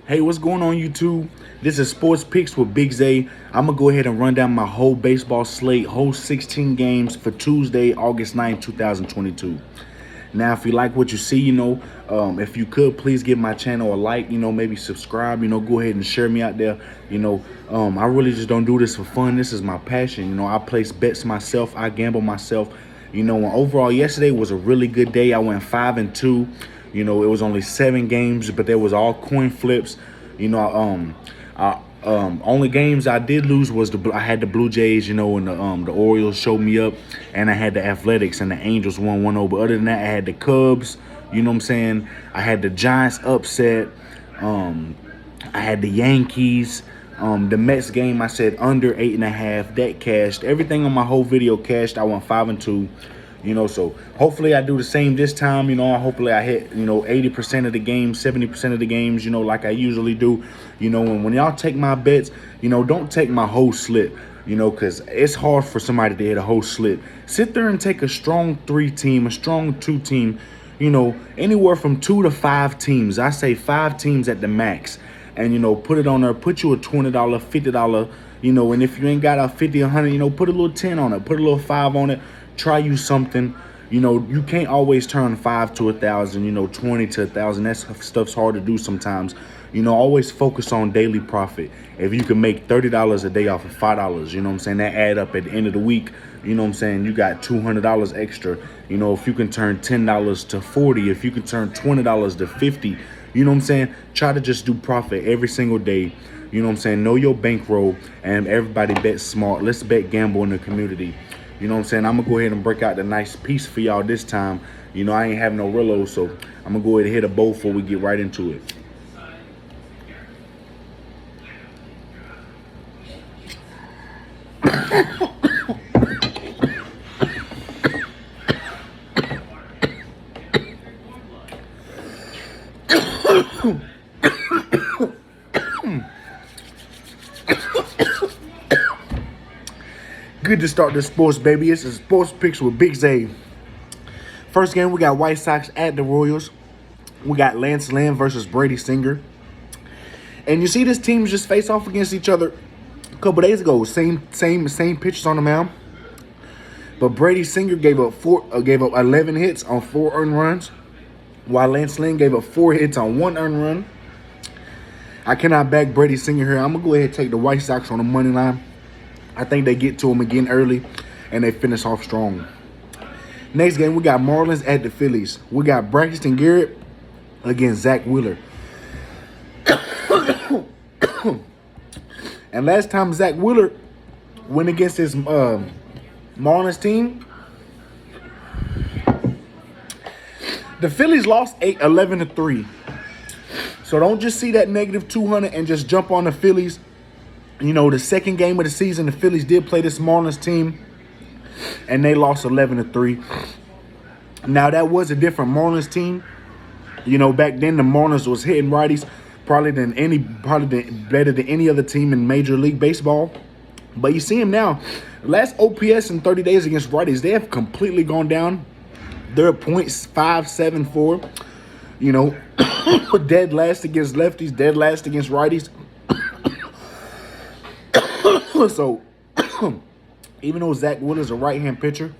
Hey, what's going on, YouTube? This is Sports Picks with Big Zay. I'm going to go ahead and run down my whole baseball slate, whole 16 games for Tuesday, August 9, 2022. Now, if you like what you see, if you could, please give my channel a like, maybe subscribe, go ahead and share me out there. I really just don't do this for fun. This is my passion. I place bets myself. I gamble myself. Overall, yesterday was a really good day. I went 5-2. It was only 7 games, but there was all coin flips. Only games I did lose was I had the Blue Jays, and the Orioles showed me up, and I had the Athletics and the Angels won 1-0. But other than that, I had the Cubs. I had the Giants upset. I had the Yankees. The Mets game, I said under 8.5. That cashed. Everything on my whole video cashed. I went 5-2. So hopefully I do the same this time. Hopefully I hit, 80% of the games, 70% of the games, like I usually do. When y'all take my bets, don't take my whole slip, because it's hard for somebody to hit a whole slip. Sit there and take a strong 3 team, a strong 2 team, anywhere from 2 to 5 teams. I say 5 teams at the max. And, put it on there, put you a $20, $50, and if you ain't got a 50, 100, put a little 10 on it, put a little 5 on it. Try you something. You can't always turn 5 to 1,000, 20 to 1,000. That stuff's hard to do sometimes. Always focus on daily profit. If you can make $30 a day off of $5, that add up at the end of the week. You got $200 extra. If you can turn $10 to 40, if you can turn $20 to 50, try to just do profit every single day. Know your bankroll, and everybody bet smart. Let's bet gamble in the community. I'm going to go ahead and break out the nice piece for y'all this time. I ain't have no Rillo, so I'm going to go ahead and hit a bowl before we get right into it. Good to start the sports, baby. It's a Sports Picks with Big Zay. First game, we got White Sox at the Royals. We got Lance Lynn versus Brady Singer. And you see this team just face off against each other a couple days ago. Same pitchers on the mound. But Brady Singer gave up 11 hits on 4 earned runs, while Lance Lynn gave up 4 hits on 1 earned run. I cannot back Brady Singer here. I'm going to go ahead and take the White Sox on the money line. I think they get to him again early, and they finish off strong. Next game, we got Marlins at the Phillies. We got Braxton Garrett against Zach Wheeler. And last time Zach Wheeler went against his Marlins team, the Phillies lost 11-3. So don't just see that negative 200 and just jump on the Phillies. The second game of the season, the Phillies did play this Marlins team, and they lost 11-3. Now, that was a different Marlins team. Back then the Marlins was hitting righties probably better than any other team in Major League Baseball. But you see them now. Last OPS in 30 days against righties, they have completely gone down. They're at .574. Dead last against lefties, dead last against righties. So, even though Zach Wheeler is a right-hand pitcher,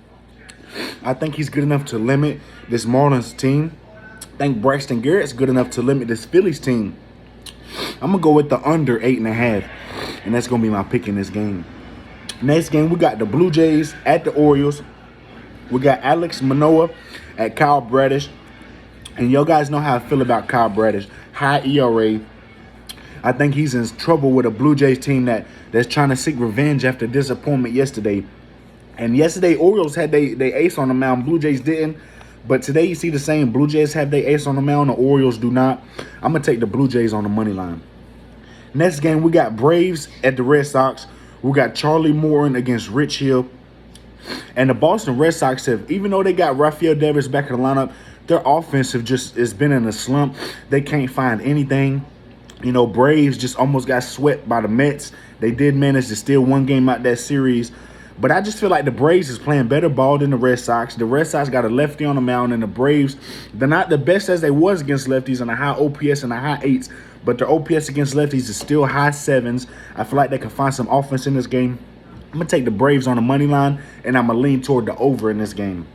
I think he's good enough to limit this Marlins team. I think Braxton Garrett's good enough to limit this Phillies team. I'm going to go with the under 8.5, and that's going to be my pick in this game. Next game, we got the Blue Jays at the Orioles. We got Alex Manoah at Kyle Bradish. And y'all guys know how I feel about Kyle Bradish. High ERA. I think he's in trouble with a Blue Jays team that's trying to seek revenge after disappointment yesterday. And yesterday, Orioles had they ace on the mound. Blue Jays didn't. But today, you see the same. Blue Jays have their ace on the mound. The Orioles do not. I'm going to take the Blue Jays on the money line. Next game, we got Braves at the Red Sox. We got Charlie Morton against Rich Hill. And the Boston Red Sox have, even though they got Rafael Devers back in the lineup, their offense has been in a slump. They can't find anything. Braves just almost got swept by the Mets. They did manage to steal 1 game out that series. But I just feel like the Braves is playing better ball than the Red Sox. The Red Sox got a lefty on the mound, and the Braves, they're not the best as they was against lefties and a high OPS and a high 8s. but their OPS against lefties is still high sevens. I feel like they can find some offense in this game. I'm going to take the Braves on the money line, and I'm going to lean toward the over in this game.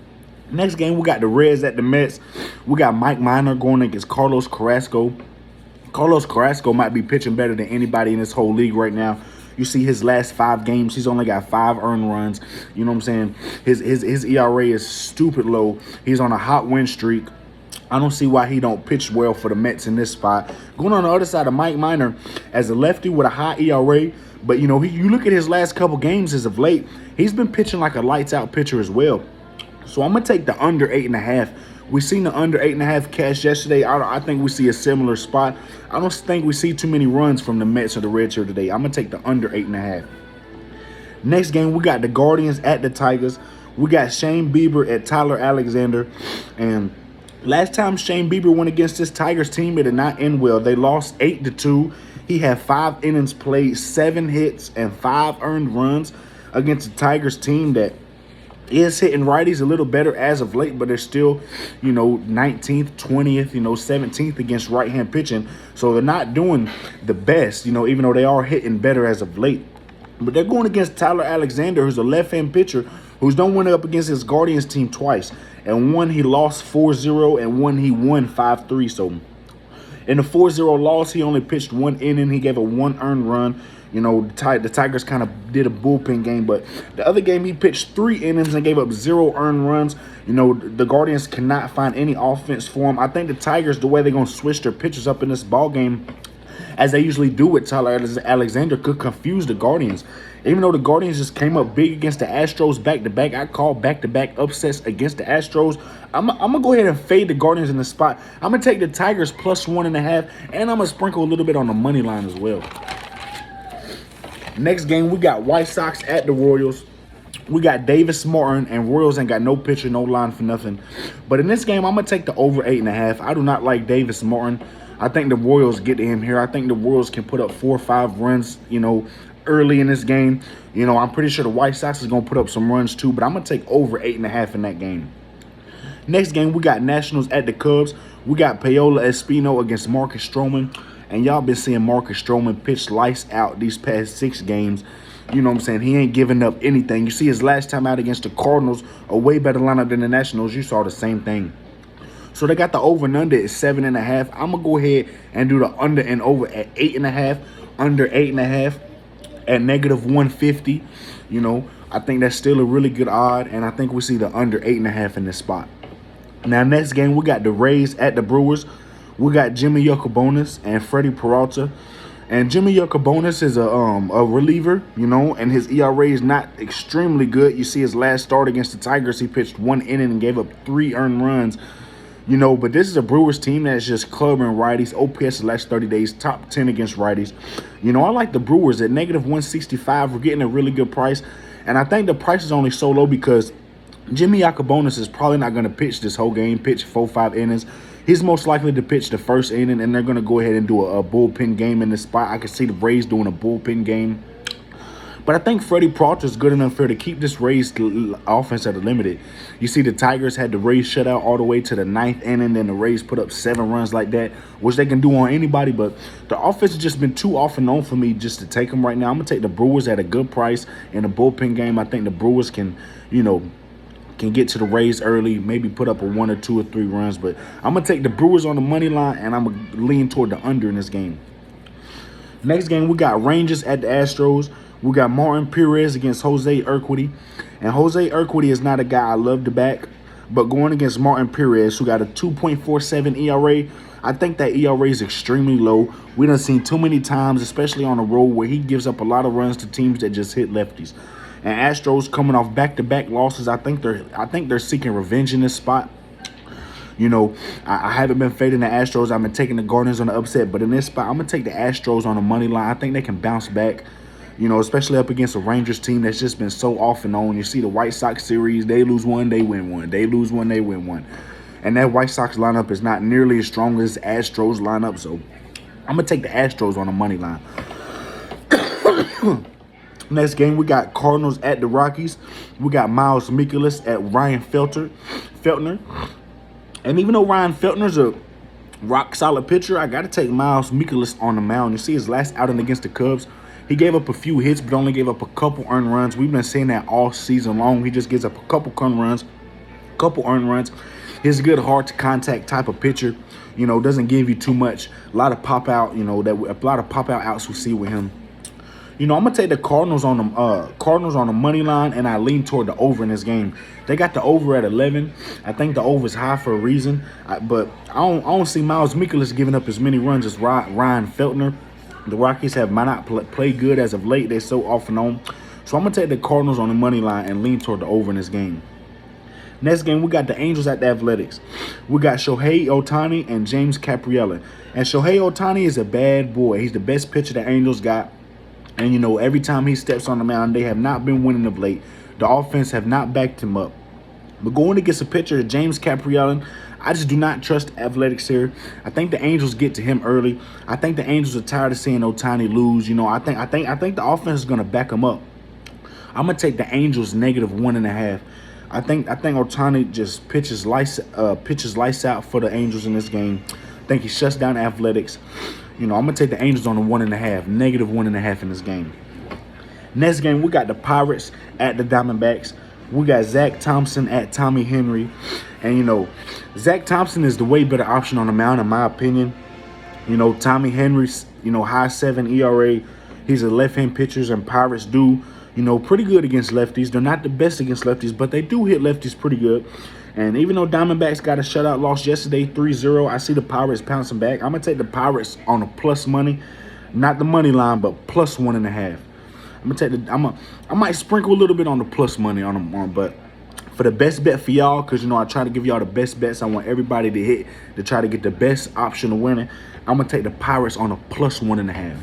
Next game, we got the Reds at the Mets. We got Mike Minor going against Carlos Carrasco. Carlos Carrasco might be pitching better than anybody in this whole league right now. You see his last 5 games, he's only got 5 earned runs. You know what I'm saying? His ERA is stupid low. He's on a hot win streak. I don't see why he don't pitch well for the Mets in this spot. Going on the other side of Mike Minor, as a lefty with a high ERA, but you know, you look at his last couple games as of late, he's been pitching like a lights-out pitcher as well. So I'm going to take the under 8.5. We seen the under 8.5 cash yesterday. I think we see a similar spot. I don't think we see too many runs from the Mets or the Reds here today. I'm going to take the under 8.5. Next game, we got the Guardians at the Tigers. We got Shane Bieber at Tyler Alexander. And last time Shane Bieber went against this Tigers team, it did not end well. They lost 8-2. He had 5 innings played, 7 hits, and 5 earned runs against the Tigers team that is hitting righties a little better as of late, but they're still, 19th, 20th, 17th against right-hand pitching. So they're not doing the best, even though they are hitting better as of late. But they're going against Tyler Alexander, who's a left-hand pitcher who's done went up against his Guardians team twice. And one he lost 4-0 and one he won 5-3. So in the 4-0 loss, he only pitched 1 inning. He gave a 1 earned run. The Tigers kind of did a bullpen game, but the other game he pitched 3 innings and gave up 0 earned runs. The Guardians cannot find any offense for him. I think the Tigers, the way they're going to switch their pitchers up in this ball game, as they usually do with Tyler Alexander, could confuse the Guardians. Even though the Guardians just came up big against the Astros back-to-back, I call back-to-back upsets against the Astros. I'm going to go ahead and fade the Guardians in the spot. I'm going to take the Tigers plus 1.5, and I'm going to sprinkle a little bit on the money line as well. Next game, we got White Sox at the Royals. We got Davis Martin, and Royals ain't got no pitcher, no line for nothing. But in this game, I'm going to take the over 8.5. I do not like Davis Martin. I think the Royals get to him here. I think the Royals can put up 4 or 5 runs, early in this game. I'm pretty sure the White Sox is going to put up some runs too, but I'm going to take over 8.5 in that game. Next game, we got Nationals at the Cubs. We got Paolo Espino against Marcus Stroman. And y'all been seeing Marcus Stroman pitch lights out these past 6 games. You know what I'm saying? He ain't giving up anything. You see his last time out against the Cardinals, a way better lineup than the Nationals. You saw the same thing. So they got the over and under at 7.5. I'm going to go ahead and do the under and over at 8.5. Under 8.5 at negative 150. I think that's still a really good odd. And I think we see the under 8.5 in this spot. Now, next game, we got the Rays at the Brewers. We got Jimmy Yacobonis and Freddie Peralta. And Jimmy Yacobonis is a reliever, and his ERA is not extremely good. You see his last start against the Tigers, he pitched 1 inning and gave up 3 earned runs. But this is a Brewers team that's just clubbing righties. OPS the last 30 days, top 10 against righties. I like the Brewers at negative 165. We're getting a really good price. And I think the price is only so low because Jimmy Yacobonis is probably not going to pitch this whole game, pitch 4-5 innings. He's most likely to pitch the first inning, and they're going to go ahead and do a bullpen game in this spot. I can see the Rays doing a bullpen game. But I think Freddie Peralta is good enough here to keep this Rays offense at a limited. You see the Tigers had the Rays shut out all the way to the 9th inning, then the Rays put up 7 runs like that, which they can do on anybody. But the offense has just been too off and on for me just to take them right now. I'm going to take the Brewers at a good price in a bullpen game. I think the Brewers can get to the Rays early, maybe put up a 1 or 2 or 3 runs. But I'm going to take the Brewers on the money line, and I'm going to lean toward the under in this game. Next game, we got Rangers at the Astros. We got Martin Perez against Jose Urquidy. And Jose Urquidy is not a guy I love to back. But going against Martin Perez, who got a 2.47 ERA, I think that ERA is extremely low. We done seen too many times, especially on the road, where he gives up a lot of runs to teams that just hit lefties. And Astros coming off back-to-back losses, I think they're seeking revenge in this spot. I haven't been fading the Astros. I've been taking the Guardians on the upset. But in this spot, I'm going to take the Astros on the money line. I think they can bounce back, especially up against a Rangers team that's just been so off and on. You see the White Sox series, they lose 1, they win 1. They lose 1, they win 1. And that White Sox lineup is not nearly as strong as Astros lineup. So I'm going to take the Astros on the money line. Next game, we got Cardinals at the Rockies. We got Miles Mikolas at Ryan Feltner. And even though Ryan Feltner's a rock solid pitcher, I got to take Miles Mikolas on the mound. You see his last outing against the Cubs, he gave up a few hits, but only gave up a couple earned runs. We've been saying that all season long. He just gives up a couple earned runs. He's a good hard to contact type of pitcher. You know, doesn't give you too much. A lot of pop out. You know, a lot of pop out outs we see with him. You know, I'm gonna take the Cardinals on the money line, and I lean toward the over in this game. They got the over at 11. I think the over is high for a reason, but I don't see Miles Mikolas giving up as many runs as Ryan Feltner. The Rockies have might not played good as of late. They're so off and on. So I'm gonna take the Cardinals on the money line and lean toward the over in this game. Next game, we got the Angels at the Athletics. We got Shohei Ohtani and James Capriella. And Shohei Ohtani is a bad boy. He's the best pitcher the Angels got. And, you know, every time he steps on the mound, they have not been winning of late. The offense have not backed him up. But going against a pitcher, James Capriella, I just do not trust Athletics here. I think the Angels get to him early. I think the Angels are tired of seeing Ohtani lose. You know, I think the offense is going to back him up. I'm going to take the Angels -1.5. I think Ohtani just pitches lights out for the Angels in this game. I think he shuts down Athletics. You know, I'm going to take the Angels on the 1.5, -1.5 in this game. Next game, we got the Pirates at the Diamondbacks. We got Zach Thompson at Tommy Henry. And, you know, Zach Thompson is the way better option on the mound, in my opinion. You know, Tommy Henry's, you know, high 7 ERA. He's a left-hand pitcher, and Pirates do, you know, pretty good against lefties. They're not the best against lefties, but they do hit lefties pretty good. And even though Diamondbacks got a shutout loss yesterday, 3-0, I see the Pirates pouncing back. I'm going to take the Pirates on a plus money. Not the money line, but +1.5. I'm going to take the I might sprinkle a little bit on the plus money on them, but for the best bet for y'all, because, you know, I try to give y'all the best bets. I want everybody to hit to try to get the best option of winning. I'm going to take the Pirates on a +1.5.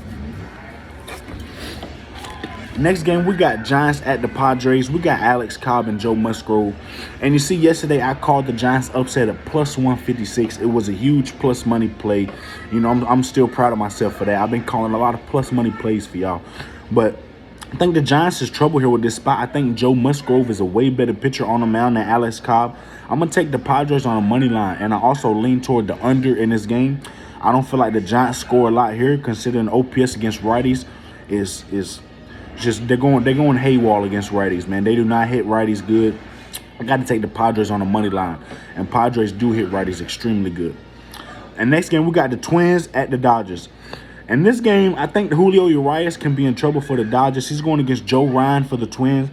Next game, we got Giants at the Padres. We got Alex Cobb and Joe Musgrove. And you see, yesterday I called the Giants upset at +156. It was a huge plus money play. You know, I'm still proud of myself for that. I've been calling a lot of plus money plays for y'all. But I think the Giants is trouble here with this spot. I think Joe Musgrove is a way better pitcher on the mound than Alex Cobb. I'm going to take the Padres on a money line. And I also lean toward the under in this game. I don't feel like the Giants score a lot here, considering OPS against righties is just they're going haywall against righties, man. They do not hit righties good. I got to take the Padres on the money line, and Padres do hit righties extremely good. And next game, we got the Twins at the Dodgers. And this game, I think Julio Urias can be in trouble for the Dodgers. He's going against Joe Ryan for the Twins.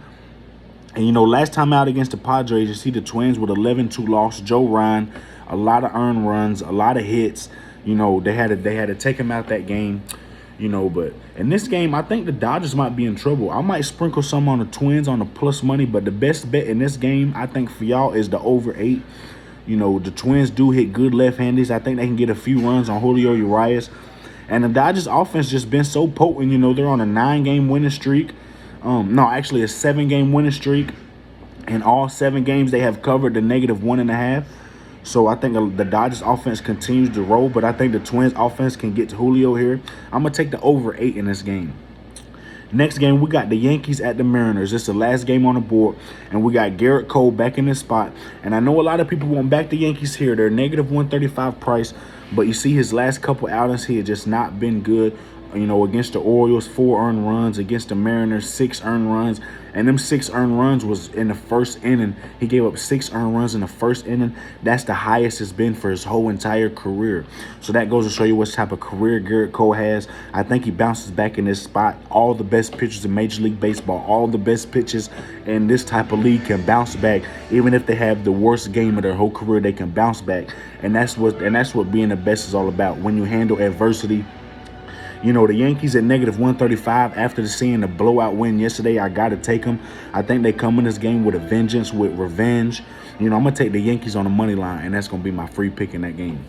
And, you know, last time out against the Padres, you see the Twins with 11-2 loss. Joe Ryan, a lot of earned runs, a lot of hits. You know, they had to take him out that game. You know, but in this game, I think the Dodgers might be in trouble. I might sprinkle some on the Twins on the plus money, but the best bet in this game, I think, for y'all is the over 8. You know, the Twins do hit good left-handers. I think they can get a few runs on Julio Urias. And the Dodgers offense just been so potent. You know, they're on a 9-game winning streak. No, actually a 7-game winning streak. In all 7 games, they have covered the -1.5. So I think the Dodgers offense continues to roll, but I think the Twins offense can get to Julio here. I'm going to take the over 8 in this game. Next game, we got the Yankees at the Mariners. It's the last game on the board, and we got Garrett Cole back in this spot. And I know a lot of people want back the Yankees here. They're -135 price, but you see his last couple outings, he has just not been good. You know, against the Orioles, 4 earned runs. Against the Mariners, 6 earned runs. And them 6 earned runs was in the first inning. He gave up 6 earned runs in the first inning. That's the highest it's been for his whole entire career. So that goes to show you what type of career Garrett Cole has. I think he bounces back in this spot. All the best pitchers in Major League Baseball, all the best pitchers in this type of league can bounce back. Even if they have the worst game of their whole career, they can bounce back. And that's what being the best is all about. When you handle adversity. You know, the Yankees at -135 after seeing the blowout win yesterday, I got to take them. I think they come in this game with a vengeance, with revenge. You know, I'm going to take the Yankees on the money line, and that's going to be my free pick in that game.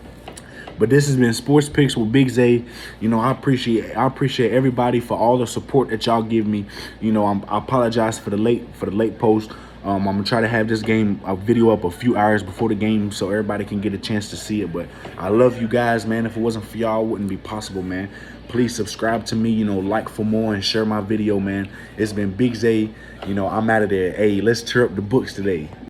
But this has been Sports Picks with Big Zay. You know, I appreciate everybody for all the support that y'all give me. You know, I apologize for the late post. I'm going to try to have this video up a few hours before the game so everybody can get a chance to see it. But I love you guys, man. If it wasn't for y'all, it wouldn't be possible, man. Please subscribe to me, you know, like for more, and share my video, man. It's been Big Zay. You know, I'm out of there. Hey, let's tear up the books today.